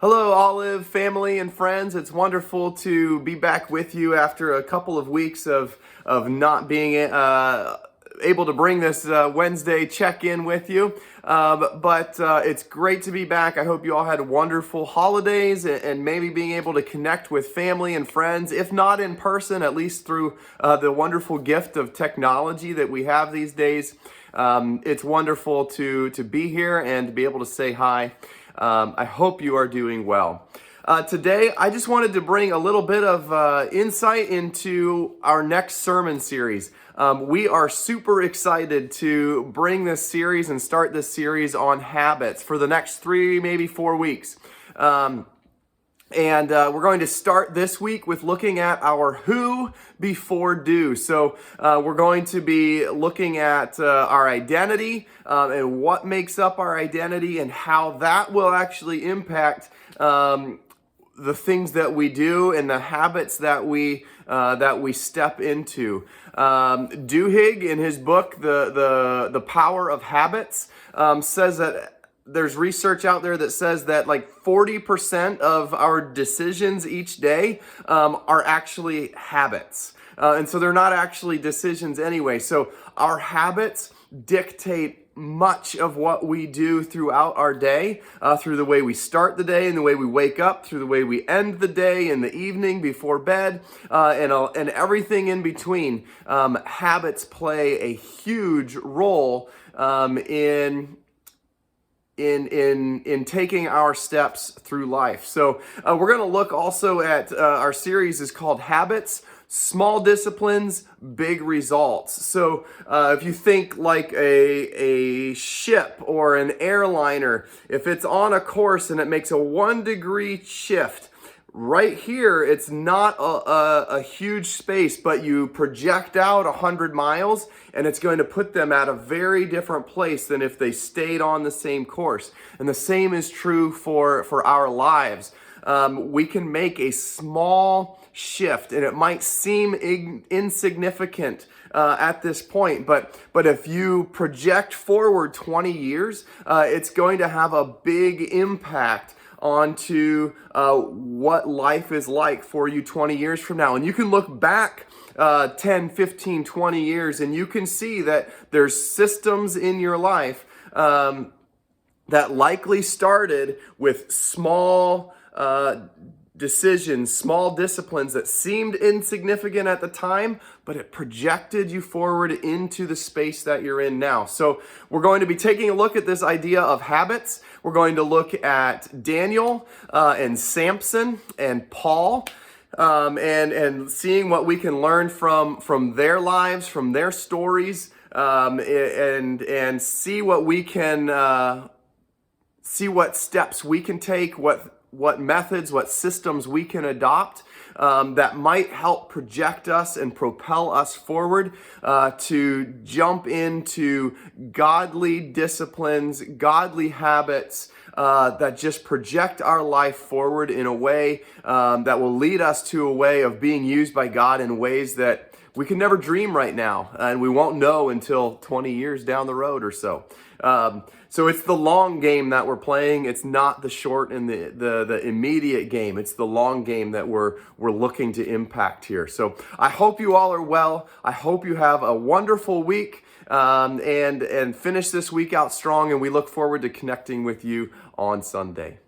Hello, Olive family and friends. It's wonderful to be back with you after a couple of weeks of not being able to bring this Wednesday check-in with you. But it's great to be back. I hope you all had wonderful holidays and maybe being able to connect with family and friends, if not in person, at least through the wonderful gift of technology that we have these days. It's wonderful to be here and to be able to say hi. I hope you are doing well. Today, I just wanted to bring a little bit of insight into our next sermon series. We are super excited to bring this series and start this series on habits for the next 3, maybe 4 weeks. And we're going to start this week with looking at our who before do. So we're going to be looking at our identity and what makes up our identity and how that will actually impact the things that we do and the habits that we step into. Duhigg, in his book, The Power of Habits, says that there's research out there that says that like 40% of our decisions each day are actually habits. And so they're not actually decisions anyway. So our habits dictate much of what we do throughout our day, through the way we start the day and the way we wake up, through the way we end the day in the evening before bed, and everything in between. Habits play a huge role in taking our steps through life. So we're going to look also at our series is called Habits, Small Disciplines, Big Results. So if you think like a ship or an airliner, if it's on a course and it makes a 1-degree shift, right here, it's not a huge space, but you project out 100 miles and it's going to put them at a very different place than if they stayed on the same course. And the same is true for our lives. We can make a small shift and it might seem insignificant at this point, but if you project forward 20 years, it's going to have a big impact onto what life is like for you 20 years from now. And you can look back 10, 15, 20 years and you can see that there's systems in your life that likely started with small decisions, small disciplines that seemed insignificant at the time, but it projected you forward into the space that you're in now. So we're going to be taking a look at this idea of habits. We're going to look at Daniel and Samson and Paul, and seeing what we can learn from their lives, from their stories, and see what we can see what steps we can take, what methods, what systems we can adopt that might help project us and propel us forward to jump into godly disciplines, godly habits that just project our life forward in a way that will lead us to a way of being used by God in ways that we can never dream right now, and we won't know until 20 years down the road or so. So it's the long game that we're playing. It's not the short and the immediate game. It's the long game that we're looking to impact here. So I hope you all are well. I hope you have a wonderful week and finish this week out strong. And we look forward to connecting with you on Sunday.